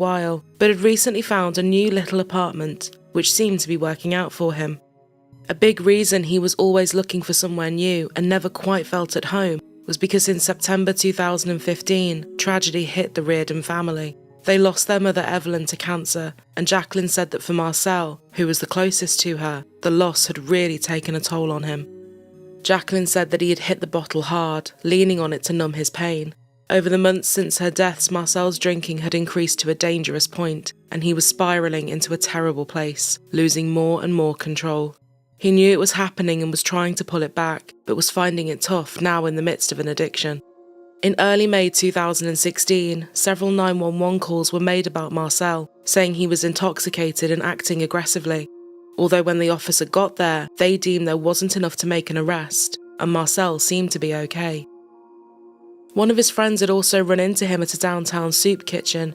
while, but had recently found a new little apartment which seemed to be working out for him. A big reason he was always looking for somewhere new and never quite felt at home was because in September 2015, tragedy hit the Reardon family. They lost their mother Evelyn to cancer, and Jacqueline said that for Marcel, who was the closest to her, the loss had really taken a toll on him. Jacqueline said that he had hit the bottle hard, leaning on it to numb his pain. Over the months since her deaths, Marcel's drinking had increased to a dangerous point, and he was spiralling into a terrible place, losing more and more control. He knew it was happening and was trying to pull it back, but was finding it tough now in the midst of an addiction. In early May 2016, several 911 calls were made about Marcel, saying he was intoxicated and acting aggressively. Although when the officer got there, they deemed there wasn't enough to make an arrest, and Marcel seemed to be okay. One of his friends had also run into him at a downtown soup kitchen.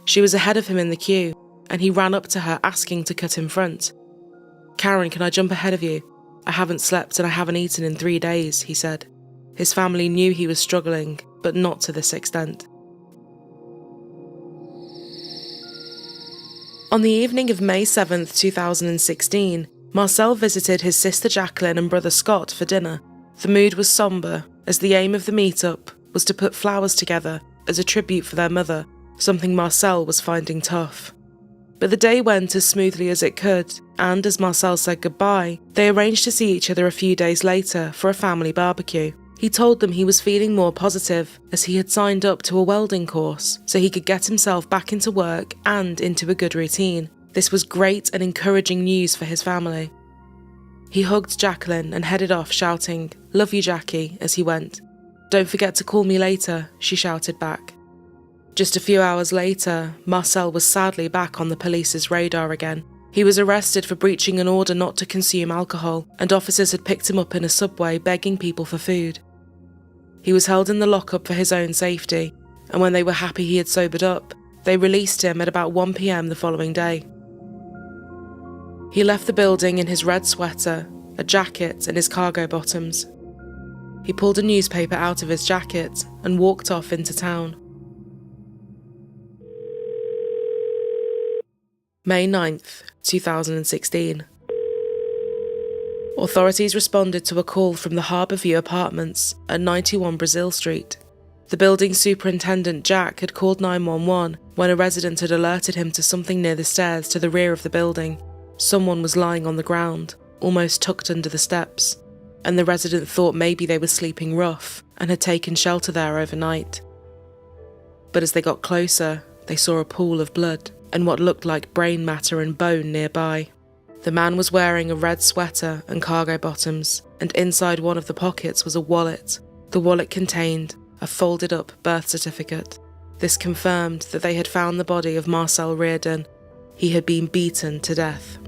She was ahead of him in the queue, and he ran up to her asking to cut in front. "Karen, can I jump ahead of you? I haven't slept and I haven't eaten in 3 days," he said. His family knew he was struggling, but not to this extent. On the evening of May 7th, 2016, Marcel visited his sister Jacqueline and brother Scott for dinner. The mood was sombre, as the aim of the meet-up was to put flowers together as a tribute for their mother, something Marcel was finding tough. But the day went as smoothly as it could, and as Marcel said goodbye, they arranged to see each other a few days later for a family barbecue. He told them he was feeling more positive, as he had signed up to a welding course, so he could get himself back into work and into a good routine. This was great and encouraging news for his family. He hugged Jacqueline and headed off shouting, "Love you, Jackie," as he went. "Don't forget to call me later," she shouted back. Just a few hours later, Marcel was sadly back on the police's radar again. He was arrested for breaching an order not to consume alcohol, and officers had picked him up in a subway begging people for food. He was held in the lockup for his own safety, and when they were happy he had sobered up, they released him at about 1 p.m. the following day. He left the building in his red sweater, a jacket and his cargo bottoms. He pulled a newspaper out of his jacket and walked off into town. May 9th, 2016. Authorities responded to a call from the Harbourview Apartments at 91 Brazil Street. The building superintendent, Jack, had called 911 when a resident had alerted him to something near the stairs to the rear of the building. Someone was lying on the ground, almost tucked under the steps, and the resident thought maybe they were sleeping rough and had taken shelter there overnight. But as they got closer, they saw a pool of blood and what looked like brain matter and bone nearby. The man was wearing a red sweater and cargo bottoms, and inside one of the pockets was a wallet. The wallet contained a folded-up birth certificate. This confirmed that they had found the body of Marcel Reardon. He had been beaten to death.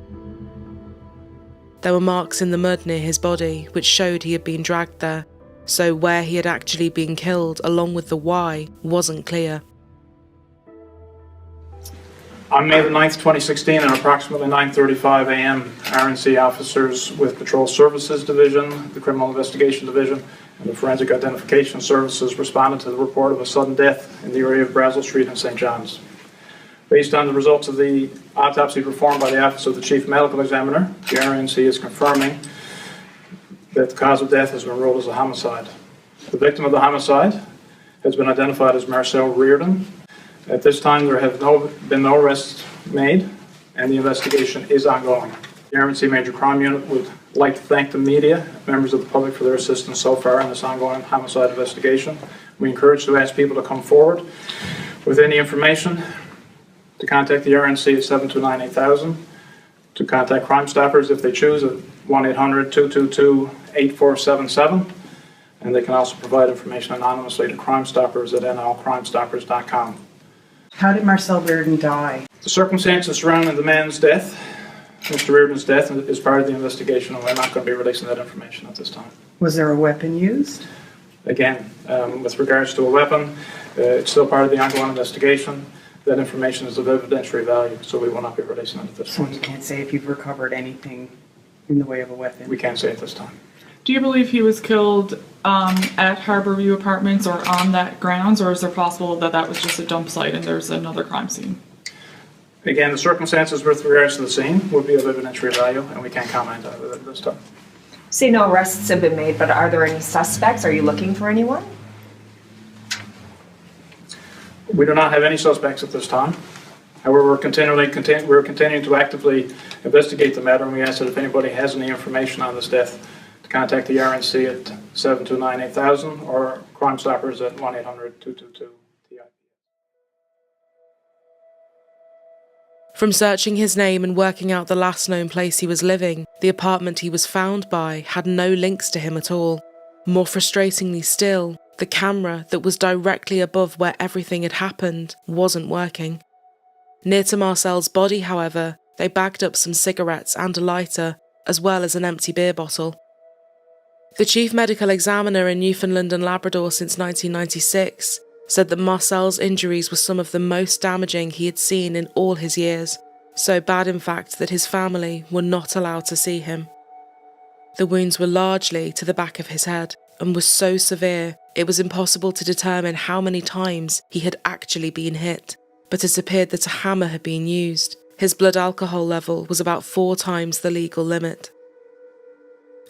There were marks in the mud near his body, which showed he had been dragged there, so where he had actually been killed, along with the why, wasn't clear. On May the 9th, 2016, at approximately 9:35 a.m., RNC officers with Patrol Services Division, the Criminal Investigation Division, and the Forensic Identification Services responded to the report of a sudden death in the area of Brazil Street in St. John's. Based on the results of the autopsy performed by the Office of the Chief Medical Examiner, the RNC is confirming that the cause of death has been ruled as a homicide. The victim of the homicide has been identified as Marcel Reardon. At this time, there have been no arrests made, and the investigation is ongoing. The RNC Major Crime Unit would like to thank the media, members of the public, for their assistance so far in this ongoing homicide investigation. We encourage to ask people to come forward with any information, to contact the RNC at 729-8000, to contact Crime Stoppers if they choose at 1-800-222-8477, and they can also provide information anonymously to Crime Stoppers at nlcrimestoppers.com. How did Marcel Reardon die? The circumstances surrounding the man's death, Mr. Reardon's death, is part of the investigation, and we're not going to be releasing that information at this time. Was there a weapon used? Again, with regards to a weapon, it's still part of the ongoing investigation. That information is of evidentiary value, so we will not be releasing it at this So point. you can't say if you've recovered anything in the way of a weapon? We can't say at this time. Do you believe he was killed at Harbourview Apartments or on that grounds, or is it possible that that was just a dump site and there's another crime scene? Again, the circumstances with regards to the scene would be of evidentiary value, and we can't comment on it at this time. See, no arrests have been made, but are there any suspects? Are you looking for anyone? We do not have any suspects at this time. However, we're continuing to actively investigate the matter, and we ask that if anybody has any information on this death, to contact the RNC at 729-8000 or Crime Stoppers at 1-800-222-TIP. From searching his name and working out the last known place he was living, the apartment he was found by had no links to him at all. More frustratingly still, the camera that was directly above where everything had happened wasn't working. Near to Marcel's body, however, they bagged up some cigarettes and a lighter, as well as an empty beer bottle. The chief medical examiner in Newfoundland and Labrador since 1996 said that Marcel's injuries were some of the most damaging he had seen in all his years, so bad in fact that his family were not allowed to see him. The wounds were largely to the back of his head and were so severe it was impossible to determine how many times he had actually been hit, but it appeared that a hammer had been used. His blood alcohol level was about 4 times the legal limit.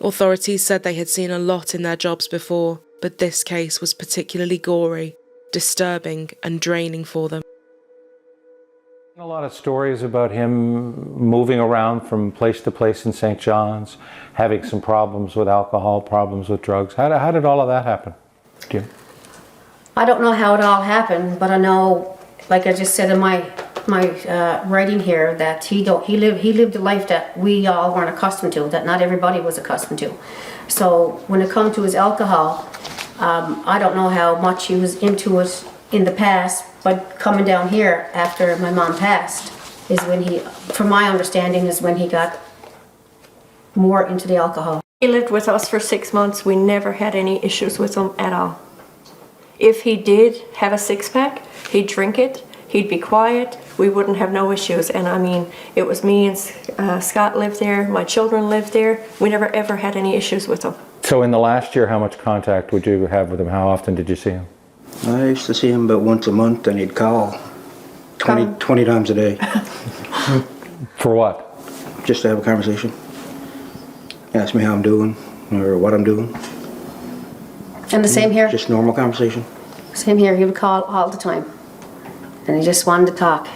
Authorities said they had seen a lot in their jobs before, but this case was particularly gory, disturbing and draining for them. A lot of stories about him moving around from place to place in St. John's, having some problems with alcohol, problems with drugs. How did all of that happen? I don't know how it all happened, but I know, like I just said in my writing here, that he lived a life that we all weren't accustomed to, that not everybody was accustomed to. So when it comes to his alcohol, I don't know how much he was into it in the past, but coming down here after my mom passed is when he, from my understanding, is when he got more into the alcohol. He lived with us for 6 months. We never had any issues with him at all. If he did have a six-pack, he'd drink it, he'd be quiet, we wouldn't have no issues. And I mean, it was me and Scott lived there, my children lived there. We never ever had any issues with him. So in the last year, how much contact would you have with him? How often did you see him? I used to see him about once a month, and he'd call 20 times a day. For what? Just to have a conversation. Ask me how I'm doing, or what I'm doing. And the same here. Just normal conversation. Same here. He would call all the time, and he just wanted to talk.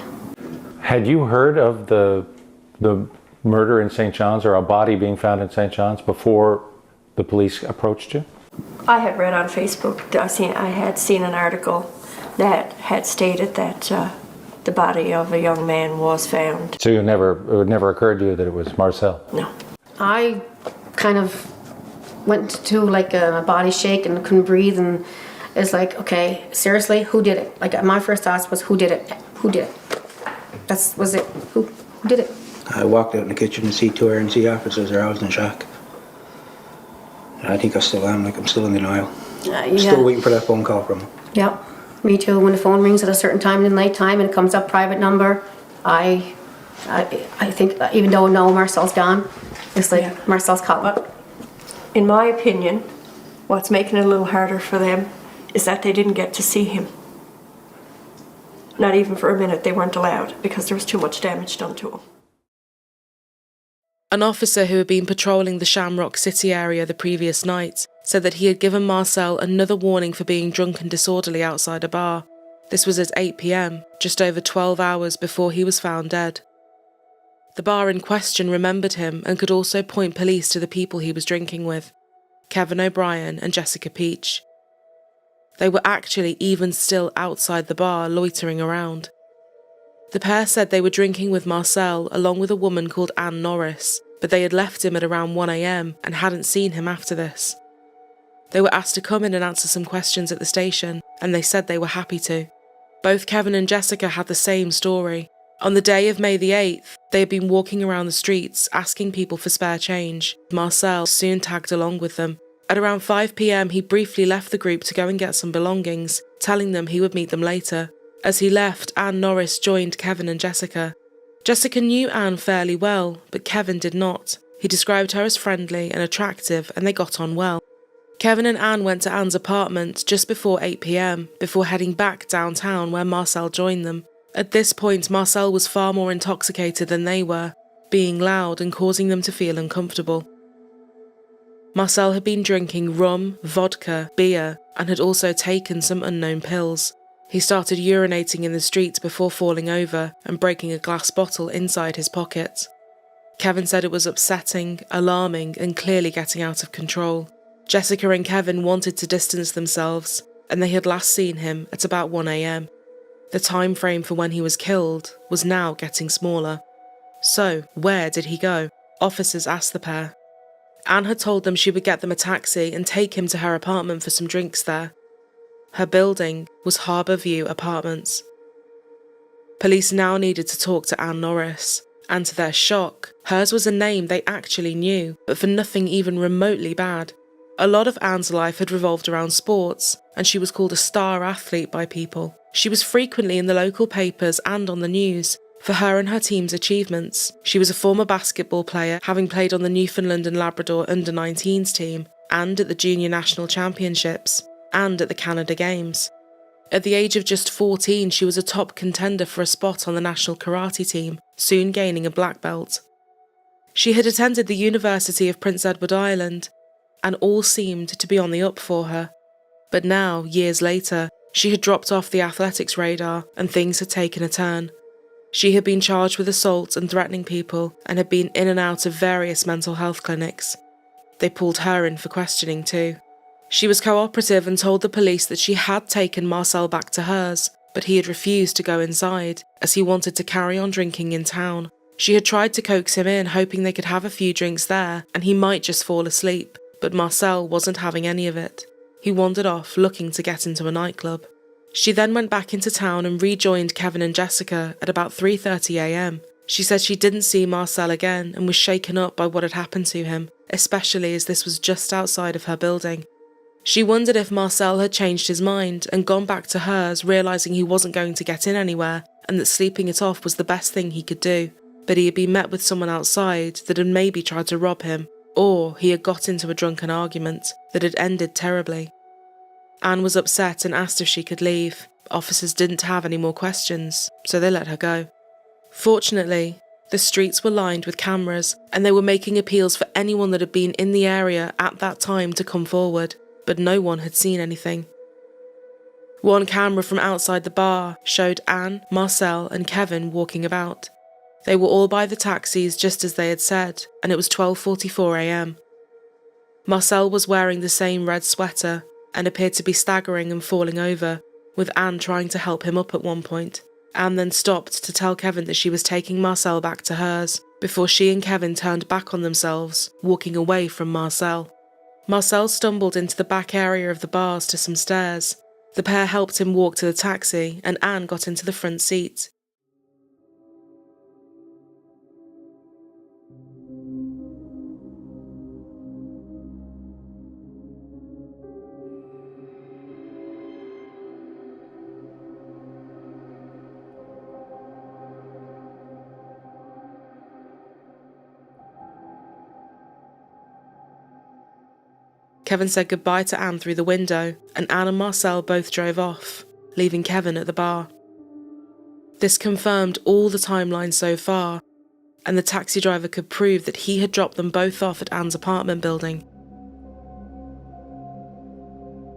Had you heard of the murder in St. John's, or a body being found in St. John's, before the police approached you? I had read on Facebook, I had seen an article that had stated that the body of a young man was found. So it would never occurred to you that it was Marcel? No. I kind of went to like a body shake and couldn't breathe, and it's like, okay, seriously, who did it? Like my first thoughts was, who did it? Who did it? That was it. Who did it? I walked out in the kitchen to see 2 RNC officers there. I was in shock. I think I still am, like I'm still in denial. Yeah. Still waiting for that phone call from him. Yep, me too. When the phone rings at a certain time in the night time and it comes up private number, I think, even though no, Marcel's gone, it's like, yeah. Marcel's calling. In my opinion, what's making it a little harder for them is that they didn't get to see him. Not even for a minute they weren't allowed, because there was too much damage done to him. An officer who had been patrolling the Shamrock City area the previous night said that he had given Marcel another warning for being drunk and disorderly outside a bar. This was at 8 p.m, just over 12 hours before he was found dead. The bar in question remembered him and could also point police to the people he was drinking with, Kevin O'Brien and Jessica Peach. They were actually even still outside the bar, loitering around. The pair said they were drinking with Marcel along with a woman called Anne Norris, but they had left him at around 1 a.m. and hadn't seen him after this. They were asked to come in and answer some questions at the station, and they said they were happy to. Both Kevin and Jessica had the same story. On the day of May the 8th, they had been walking around the streets asking people for spare change. Marcel soon tagged along with them. At around 5 p.m, he briefly left the group to go and get some belongings, telling them he would meet them later. As he left, Anne Norris joined Kevin and Jessica. Jessica knew Anne fairly well, but Kevin did not. He described her as friendly and attractive, and they got on well. Kevin and Anne went to Anne's apartment just before 8 p.m, before heading back downtown where Marcel joined them. At this point, Marcel was far more intoxicated than they were, being loud and causing them to feel uncomfortable. Marcel had been drinking rum, vodka, beer, and had also taken some unknown pills. He started urinating in the street before falling over and breaking a glass bottle inside his pocket. Kevin said it was upsetting, alarming, and clearly getting out of control. Jessica and Kevin wanted to distance themselves, and they had last seen him at about 1 a.m. The time frame for when he was killed was now getting smaller. So, where did he go? Officers asked the pair. Anne had told them she would get them a taxi and take him to her apartment for some drinks there. Her building was Harbour View Apartments. Police now needed to talk to Anne Norris, and to their shock, hers was a name they actually knew, but for nothing even remotely bad. A lot of Anne's life had revolved around sports, and she was called a star athlete by people. She was frequently in the local papers and on the news for her and her team's achievements. She was a former basketball player, having played on the Newfoundland and Labrador under-19s team, and at the Junior National Championships, and at the Canada Games. At the age of just 14, she was a top contender for a spot on the national karate team, soon gaining a black belt. She had attended the University of Prince Edward Island, and all seemed to be on the up for her. But now, years later, she had dropped off the athletics radar and things had taken a turn. She had been charged with assault and threatening people and had been in and out of various mental health clinics. They pulled her in for questioning too. She was cooperative and told the police that she had taken Marcel back to hers, but he had refused to go inside as he wanted to carry on drinking in town. She had tried to coax him in, hoping they could have a few drinks there and he might just fall asleep, but Marcel wasn't having any of it. He wandered off, looking to get into a nightclub. She then went back into town and rejoined Kevin and Jessica at about 3:30 a.m. She said she didn't see Marcel again and was shaken up by what had happened to him, especially as this was just outside of her building. She wondered if Marcel had changed his mind and gone back to hers, realising he wasn't going to get in anywhere and that sleeping it off was the best thing he could do. But he had been met with someone outside that had maybe tried to rob him, or he had got into a drunken argument that had ended terribly. Anne was upset and asked if she could leave. Officers didn't have any more questions, so they let her go. Fortunately, the streets were lined with cameras, and they were making appeals for anyone that had been in the area at that time to come forward, but no one had seen anything. One camera from outside the bar showed Anne, Marcel, and Kevin walking about. They were all by the taxis just as they had said, and it was 12:44 a.m. Marcel was wearing the same red sweater and appeared to be staggering and falling over, with Anne trying to help him up at one point. Anne then stopped to tell Kevin that she was taking Marcel back to hers, before she and Kevin turned back on themselves, walking away from Marcel. Marcel stumbled into the back area of the bars to some stairs. The pair helped him walk to the taxi, and Anne got into the front seat. Kevin said goodbye to Anne through the window, and Anne and Marcel both drove off, leaving Kevin at the bar. This confirmed all the timelines so far, and the taxi driver could prove that he had dropped them both off at Anne's apartment building.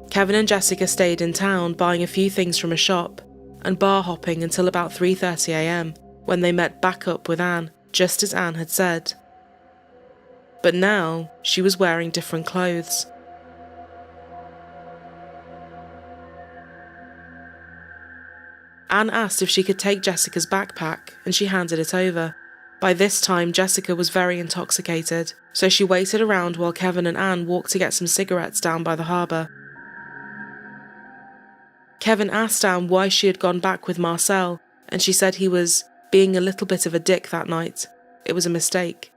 Kevin and Jessica stayed in town buying a few things from a shop and bar hopping until about 3:30 a.m, when they met back up with Anne, just as Anne had said. But now, she was wearing different clothes. Anne asked if she could take Jessica's backpack, and she handed it over. By this time, Jessica was very intoxicated, so she waited around while Kevin and Anne walked to get some cigarettes down by the harbour. Kevin asked Anne why she had gone back with Marcel, and she said he was being a little bit of a dick that night. It was a mistake.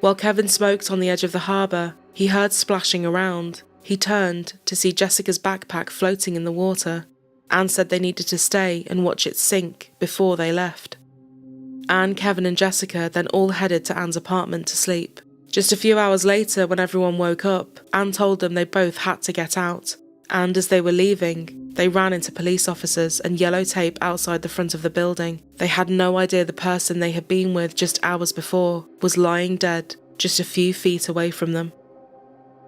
While Kevin smoked on the edge of the harbour, he heard splashing around. He turned to see Jessica's backpack floating in the water. Anne said they needed to stay and watch it sink before they left. Anne, Kevin and Jessica then all headed to Anne's apartment to sleep. Just a few hours later, when everyone woke up, Anne told them they both had to get out, and as they were leaving, they ran into police officers and yellow tape outside the front of the building. They had no idea the person they had been with just hours before was lying dead just a few feet away from them.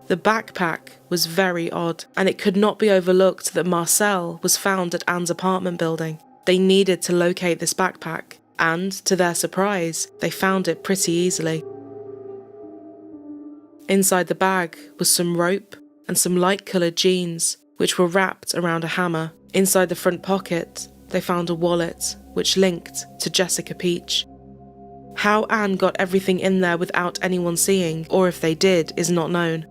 The backpack was very odd, and it could not be overlooked that Marcel was found at Anne's apartment building. They needed to locate this backpack, and, to their surprise, they found it pretty easily. Inside the bag was some rope and some light-coloured jeans, which were wrapped around a hammer. Inside the front pocket, they found a wallet, which linked to Jessica Peach. How Anne got everything in there without anyone seeing, or if they did, is not known.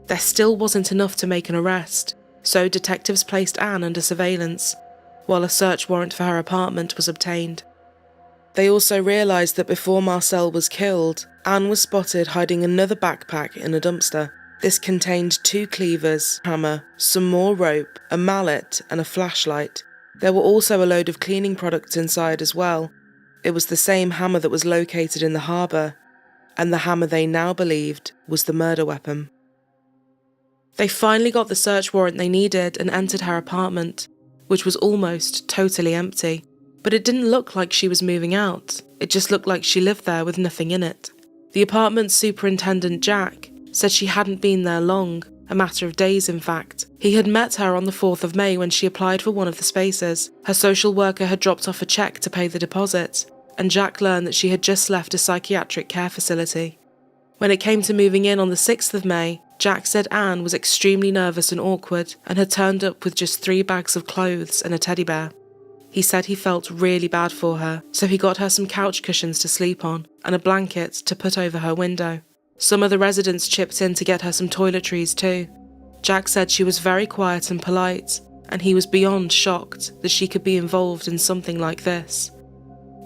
There still wasn't enough to make an arrest, so detectives placed Anne under surveillance, while a search warrant for her apartment was obtained. They also realised that before Marcel was killed, Anne was spotted hiding another backpack in a dumpster. This contained 2 cleavers, hammer, some more rope, a mallet and a flashlight. There were also a load of cleaning products inside as well. It was the same hammer that was located in the harbour, and the hammer they now believed was the murder weapon. They finally got the search warrant they needed and entered her apartment, which was almost totally empty. But it didn't look like she was moving out. It just looked like she lived there with nothing in it. The apartment superintendent, Jack, said she hadn't been there long, a matter of days in fact. He had met her on the 4th of May when she applied for one of the spaces. Her social worker had dropped off a cheque to pay the deposit, and Jack learned that she had just left a psychiatric care facility. When it came to moving in on the 6th of May, Jack said Anne was extremely nervous and awkward and had turned up with just 3 bags of clothes and a teddy bear. He said he felt really bad for her, so he got her some couch cushions to sleep on and a blanket to put over her window. Some of the residents chipped in to get her some toiletries too. Jack said she was very quiet and polite, and he was beyond shocked that she could be involved in something like this.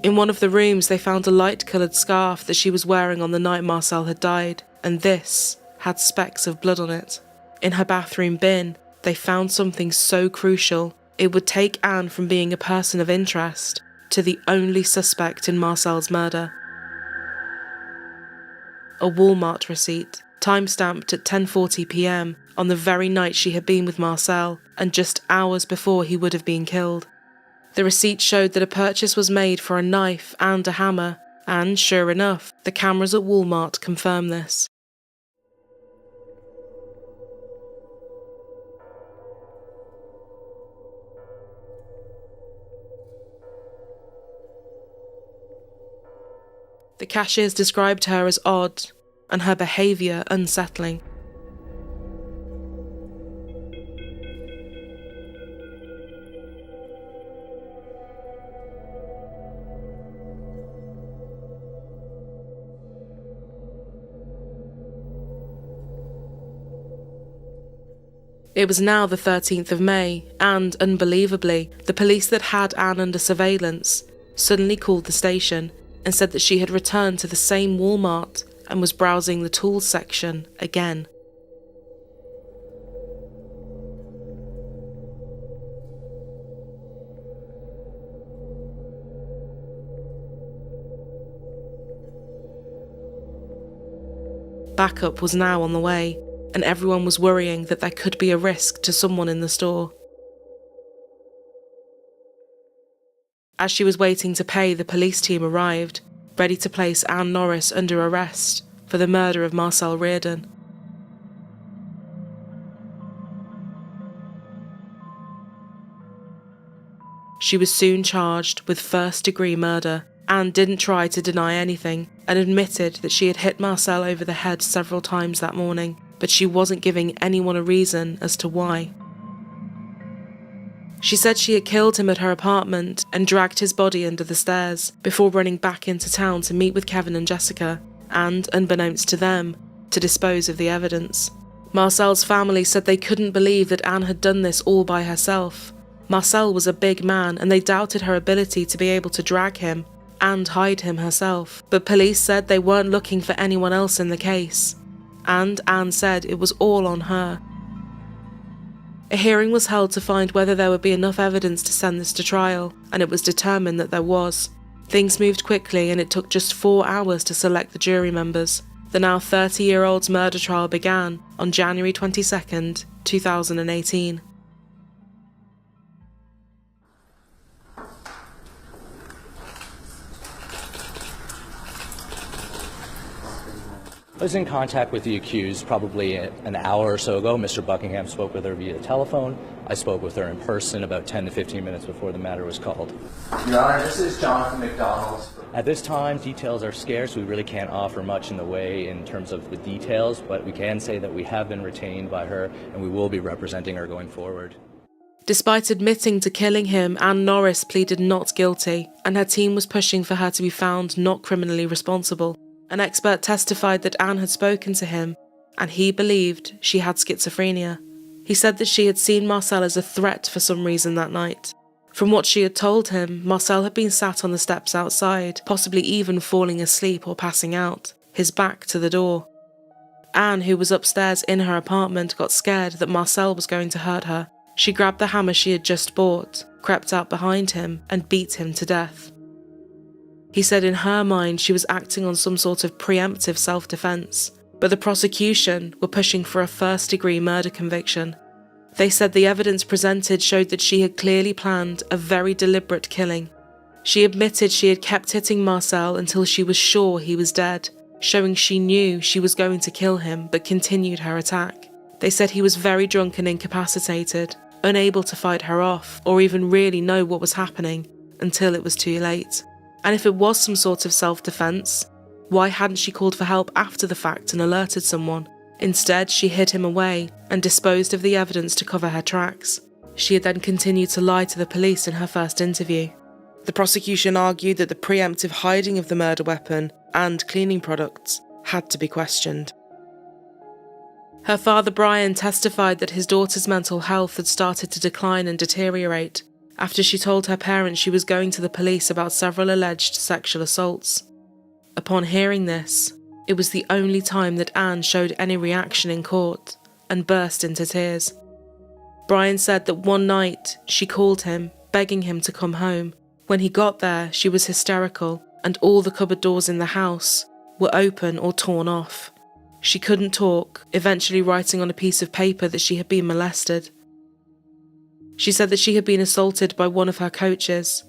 In one of the rooms, they found a light-coloured scarf that she was wearing on the night Marcel had died, and this had specks of blood on it. In her bathroom bin, they found something so crucial, it would take Anne from being a person of interest to the only suspect in Marcel's murder. A Walmart receipt, time-stamped at 10:40 p.m. on the very night she had been with Marcel, and just hours before he would have been killed. The receipt showed that a purchase was made for a knife and a hammer, and sure enough, the cameras at Walmart confirm this. The cashiers described her as odd, and her behaviour unsettling. It was now the 13th of May, and, unbelievably, the police that had Anne under surveillance suddenly called the station and said that she had returned to the same Walmart and was browsing the tools section again. Backup was now on the way, and everyone was worrying that there could be a risk to someone in the store. As she was waiting to pay, the police team arrived, ready to place Anne Norris under arrest for the murder of Marcel Reardon. She was soon charged with first-degree murder. Anne didn't try to deny anything and admitted that she had hit Marcel over the head several times that morning, but she wasn't giving anyone a reason as to why. She said she had killed him at her apartment and dragged his body under the stairs before running back into town to meet with Kevin and Jessica and, unbeknownst to them, to dispose of the evidence. Marcel's family said they couldn't believe that Anne had done this all by herself. Marcel was a big man and they doubted her ability to be able to drag him and hide him herself, but police said they weren't looking for anyone else in the case, and Anne said it was all on her. A hearing was held to find whether there would be enough evidence to send this to trial, and it was determined that there was. Things moved quickly, and it took just 4 hours to select the jury members. The now 30-year-old's murder trial began on January 22nd, 2018. I was in contact with the accused probably an hour or so ago. Mr. Buckingham spoke with her via telephone. I spoke with her in person about 10 to 15 minutes before the matter was called. Your Honor, this is Jonathan McDonald. At this time, details are scarce. We really can't offer much in the way in terms of the details, but we can say that we have been retained by her and we will be representing her going forward. Despite admitting to killing him, Anne Norris pleaded not guilty, and her team was pushing for her to be found not criminally responsible. An expert testified that Anne had spoken to him, and he believed she had schizophrenia. He said that she had seen Marcel as a threat for some reason that night. From what she had told him, Marcel had been sat on the steps outside, possibly even falling asleep or passing out, his back to the door. Anne, who was upstairs in her apartment, got scared that Marcel was going to hurt her. She grabbed the hammer she had just bought, crept out behind him, and beat him to death. He said in her mind she was acting on some sort of preemptive self-defense, but the prosecution were pushing for a first-degree murder conviction. They said the evidence presented showed that she had clearly planned a very deliberate killing. She admitted she had kept hitting Marcel until she was sure he was dead, showing she knew she was going to kill him but continued her attack. They said he was very drunk and incapacitated, unable to fight her off or even really know what was happening until it was too late. And if it was some sort of self-defense, why hadn't she called for help after the fact and alerted someone? Instead, she hid him away and disposed of the evidence to cover her tracks. She had then continued to lie to the police in her first interview. The prosecution argued that the preemptive hiding of the murder weapon and cleaning products had to be questioned. Her father Brian testified that his daughter's mental health had started to decline and deteriorate after she told her parents she was going to the police about several alleged sexual assaults. Upon hearing this, it was the only time that Anne showed any reaction in court and burst into tears. Brian said that one night she called him, begging him to come home. When he got there, she was hysterical and all the cupboard doors in the house were open or torn off. She couldn't talk, eventually writing on a piece of paper that she had been molested. She said that she had been assaulted by one of her coaches,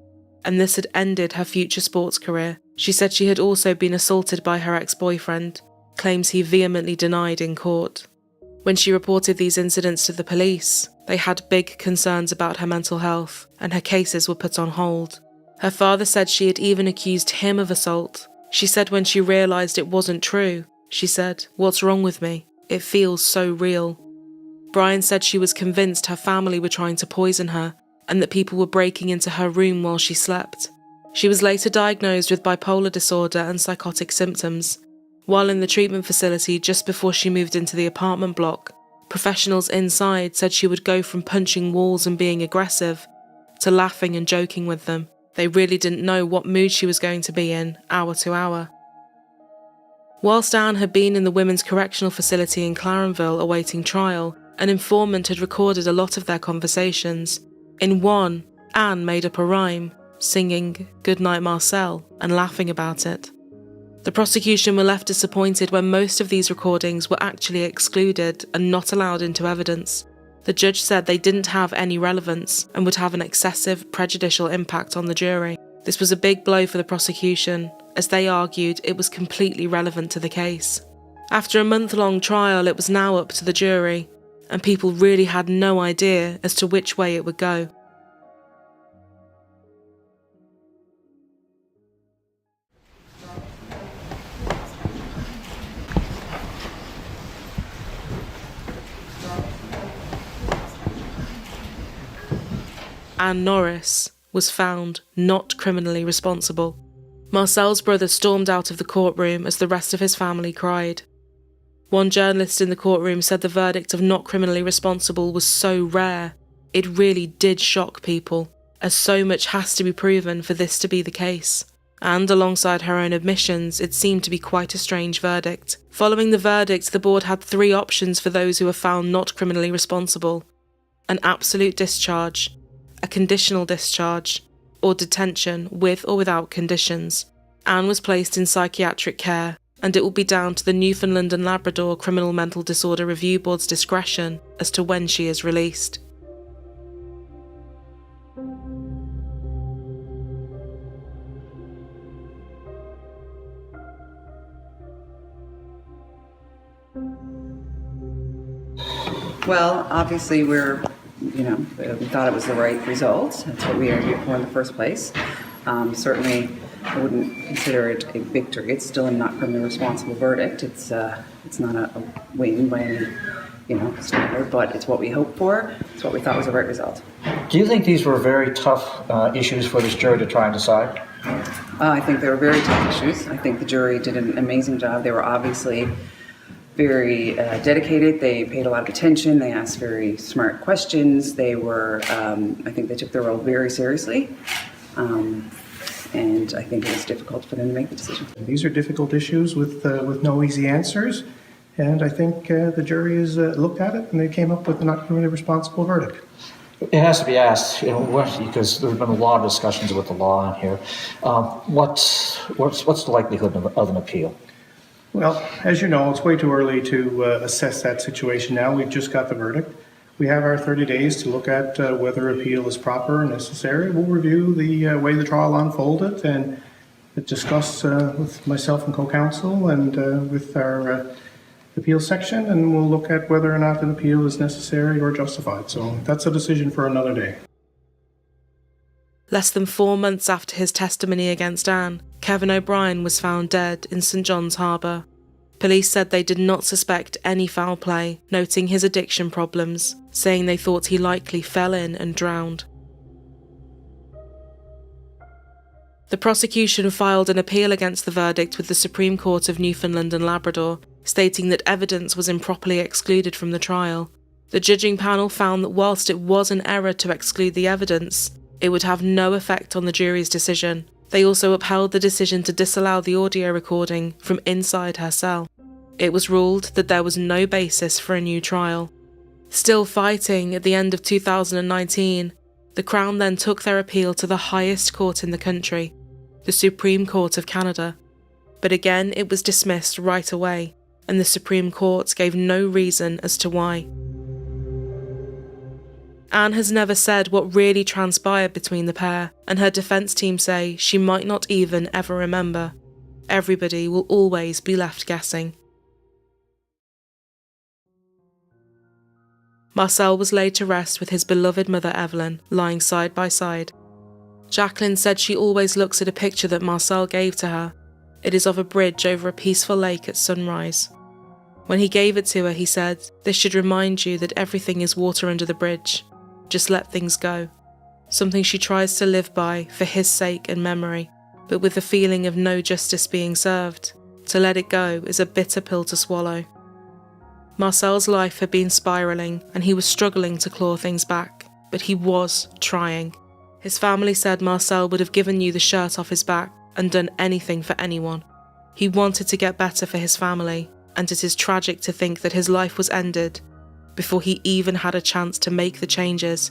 and this had ended her future sports career. She said she had also been assaulted by her ex-boyfriend, claims he vehemently denied in court. When she reported these incidents to the police, they had big concerns about her mental health, and her cases were put on hold. Her father said she had even accused him of assault. She said when she realised it wasn't true, she said, "What's wrong with me? It feels so real." Brian said she was convinced her family were trying to poison her and that people were breaking into her room while she slept. She was later diagnosed with bipolar disorder and psychotic symptoms. While in the treatment facility just before she moved into the apartment block, professionals inside said she would go from punching walls and being aggressive to laughing and joking with them. They really didn't know what mood she was going to be in, hour to hour. Whilst Anne had been in the Women's Correctional Facility in Clarenville awaiting trial, an informant had recorded a lot of their conversations. In one, Anne made up a rhyme, singing "Goodnight Marcel" and laughing about it. The prosecution were left disappointed when most of these recordings were actually excluded and not allowed into evidence. The judge said they didn't have any relevance and would have an excessive, prejudicial impact on the jury. This was a big blow for the prosecution, as they argued it was completely relevant to the case. After a month-long trial, it was now up to the jury, and people really had no idea as to which way it would go. Anne Norris was found not criminally responsible. Marcel's brother stormed out of the courtroom as the rest of his family cried. One journalist in the courtroom said the verdict of not criminally responsible was so rare, it really did shock people, as so much has to be proven for this to be the case. And alongside her own admissions, it seemed to be quite a strange verdict. Following the verdict, the board had 3 options for those who were found not criminally responsible. an absolute discharge, a conditional discharge, or detention with or without conditions. Anne was placed in psychiatric care, and it will be down to the Newfoundland and Labrador Criminal Mental Disorder Review Board's discretion as to when she is released. Well, obviously we thought it was the right result. That's what we argued for in the first place. Certainly, I wouldn't consider it a victory. It's still a not criminally responsible verdict. It's not a win by any standard, but it's what we hoped for. It's what we thought was the right result. Do you think these were very tough issues for this jury to try and decide? I think they were very tough issues. I think the jury did an amazing job. They were obviously very dedicated. They paid a lot of attention. They asked very smart questions. They were, I think they took their role very seriously. And I think it was difficult for them to make the decision. These are difficult issues with no easy answers. And I think the jury has looked at it and they came up with a not criminally responsible verdict. It has to be asked, because there's been a lot of discussions with the law on here. What's the likelihood of an appeal? Well, as you know, it's way too early to assess that situation now. We've just got the verdict. We have our 30 days to look at whether appeal is proper and necessary. We'll review the way the trial unfolded and discuss with myself and co-counsel and with our appeal section, and we'll look at whether or not an appeal is necessary or justified. So that's a decision for another day. Less than 4 months after his testimony against Anne, Kevin O'Brien was found dead in St John's Harbour. Police said they did not suspect any foul play, noting his addiction problems, saying they thought he likely fell in and drowned. The prosecution filed an appeal against the verdict with the Supreme Court of Newfoundland and Labrador, stating that evidence was improperly excluded from the trial. The judging panel found that whilst it was an error to exclude the evidence, it would have no effect on the jury's decision. They also upheld the decision to disallow the audio recording from inside her cell. It was ruled that there was no basis for a new trial. Still fighting, at the end of 2019, the Crown then took their appeal to the highest court in the country, the Supreme Court of Canada. But again, it was dismissed right away, and the Supreme Court gave no reason as to why. Anne has never said what really transpired between the pair, and her defence team say she might not even ever remember. Everybody will always be left guessing. Marcel was laid to rest with his beloved mother Evelyn, lying side by side. Jacqueline said she always looks at a picture that Marcel gave to her. It is of a bridge over a peaceful lake at sunrise. When he gave it to her, he said, "This should remind you that everything is water under the bridge. Just let things go." Something she tries to live by for his sake and memory, but with the feeling of no justice being served. To let it go is a bitter pill to swallow. Marcel's life had been spiralling, and he was struggling to claw things back, but he was trying. His family said Marcel would have given you the shirt off his back and done anything for anyone. He wanted to get better for his family, and it is tragic to think that his life was ended before he even had a chance to make the changes